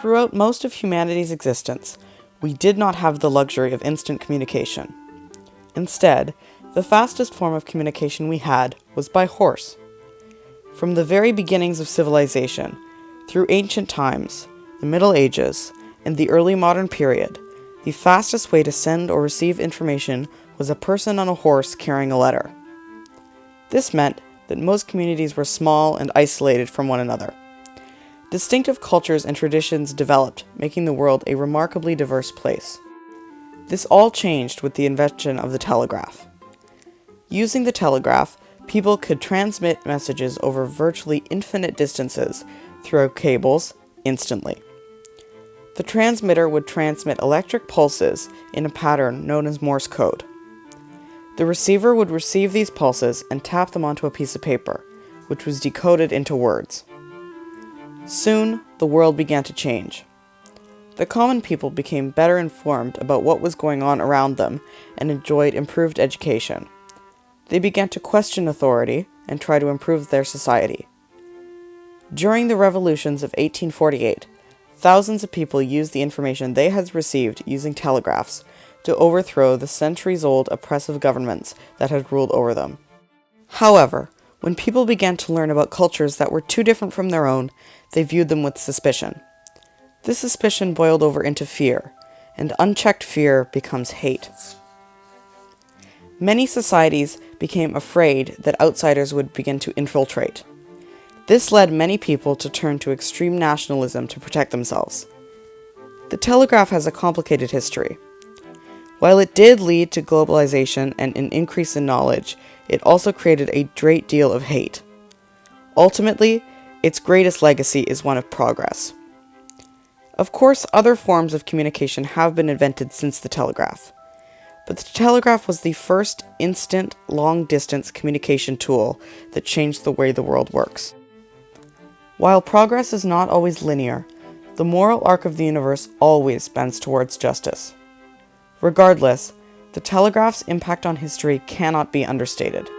Throughout most of humanity's existence, we did not have the luxury of instant communication. Instead, the fastest form of communication we had was by horse. From the very beginnings of civilization, through ancient times, the Middle Ages, and the early modern period, the fastest way to send or receive information was a person on a horse carrying a letter. This meant that most communities were small and isolated from one another. Distinctive cultures and traditions developed, making the world a remarkably diverse place. This all changed with the invention of the telegraph. Using the telegraph, people could transmit messages over virtually infinite distances through cables instantly. The transmitter would transmit electric pulses in a pattern known as Morse code. The receiver would receive these pulses and tap them onto a piece of paper, which was decoded into words. Soon, the world began to change. The common people became better informed about what was going on around them and enjoyed improved education. They began to question authority and try to improve their society. During the revolutions of 1848, thousands of people used the information they had received using telegraphs to overthrow the centuries-old oppressive governments that had ruled over them. However, when people began to learn about cultures that were too different from their own, they viewed them with suspicion. This suspicion boiled over into fear, and unchecked fear becomes hate. Many societies became afraid that outsiders would begin to infiltrate. This led many people to turn to extreme nationalism to protect themselves. The telegraph has a complicated history. While it did lead to globalization and an increase in knowledge, it also created a great deal of hate. Ultimately, its greatest legacy is one of progress. Of course, other forms of communication have been invented since the telegraph, but the telegraph was the first instant, long-distance communication tool that changed the way the world works. While progress is not always linear, the moral arc of the universe always bends towards justice. Regardless, the telegraph's impact on history cannot be understated.